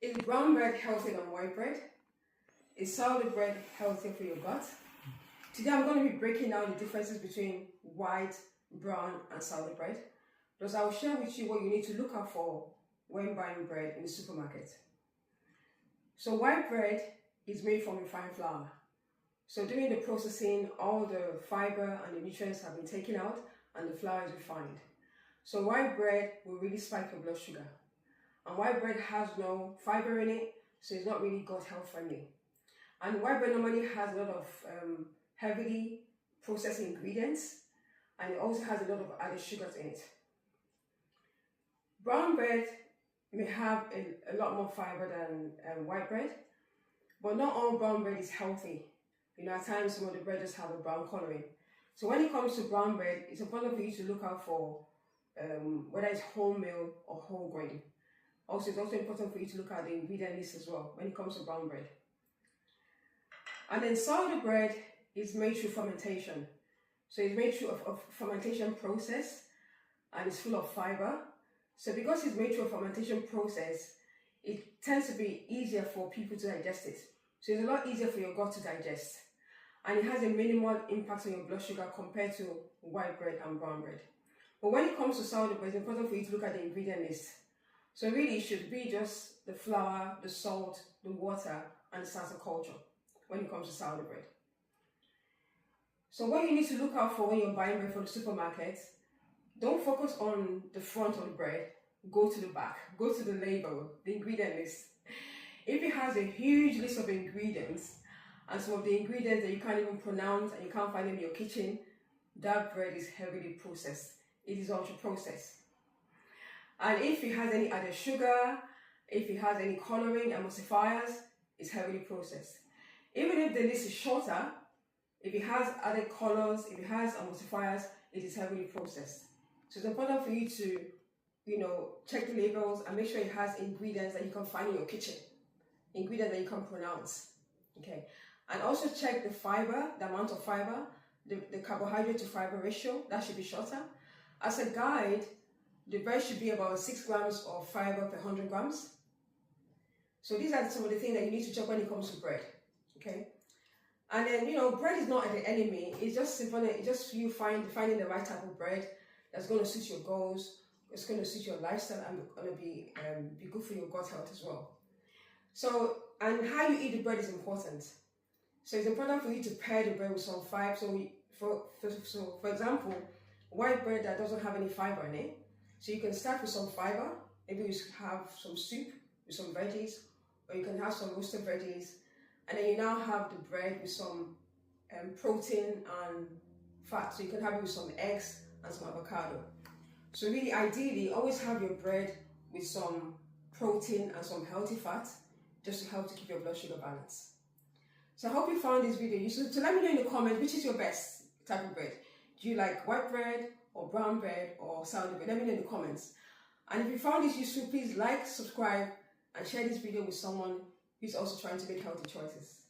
Is brown bread healthier than white bread? Is sourdough bread healthier for your gut? Today I'm going to be breaking down the differences between white, brown and sourdough bread. Plus I will share with you what you need to look out for when buying bread in the supermarket. So white bread is made from refined flour. So during the processing, all the fiber and the nutrients have been taken out and the flour is refined. So white bread will really spike your blood sugar. And white bread has no fiber in it, so it's not really gut health friendly. And white bread normally has a lot of heavily processed ingredients, and it also has a lot of added sugars in it. Brown bread may have a lot more fiber than white bread, but not all brown bread is healthy. You know, at times some of the bread just have a brown coloring. So when it comes to brown bread, it's important for you to look out for whether it's wholemeal or whole grain. Also, it's also important for you to look at the ingredient list as well when it comes to brown bread. And then sourdough bread is made through fermentation. So it's made through a fermentation process and it's full of fiber. So because it's made through a fermentation process, it tends to be easier for people to digest it. So it's a lot easier for your gut to digest. And it has a minimal impact on your blood sugar compared to white bread and brown bread. But when it comes to sourdough bread, it's important for you to look at the ingredient list. So really it should be just the flour, the salt, the water and the starter culture when it comes to sourdough bread. So what you need to look out for when you're buying bread from the supermarket, don't focus on the front of the bread, go to the back, go to the label, the ingredient list. If it has a huge list of ingredients and some of the ingredients that you can't even pronounce and you can't find them in your kitchen, that bread is heavily processed. It is ultra processed. And if it has any added sugar, if it has any coloring, emulsifiers, it's heavily processed. Even if the list is shorter, if it has added colors, if it has emulsifiers, it is heavily processed. So it's important for you to, check the labels and make sure it has ingredients that you can find in your kitchen, ingredients that you can pronounce. Okay, and also check the fiber, the amount of fiber, the carbohydrate to fiber ratio, that should be shorter. As a guide, the bread should be about 6 grams of fiber per 100 grams. So these are some of the things that you need to check when it comes to bread. Okay, and then bread is not the enemy. It's just simple. It's just you finding the right type of bread that's going to suit your goals. It's going to suit your lifestyle and going to be good for your gut health as well. So, and how you eat the bread is important. So it's important for you to pair the bread with some fiber. So for example, white bread that doesn't have any fiber in it. So you can start with some fiber. Maybe you have some soup with some veggies, or you can have some roasted veggies. And then you now have the bread with some protein and fat. So you can have it with some eggs and some avocado. So really, ideally, always have your bread with some protein and some healthy fat, just to help to keep your blood sugar balanced. So I hope you found this video useful. So let me know in the comments, which is your best type of bread? Do you like white bread or brown bread or sourdough bread? Let me know in the comments. And if you found this useful, please like, subscribe and share this video with someone who's also trying to make healthy choices.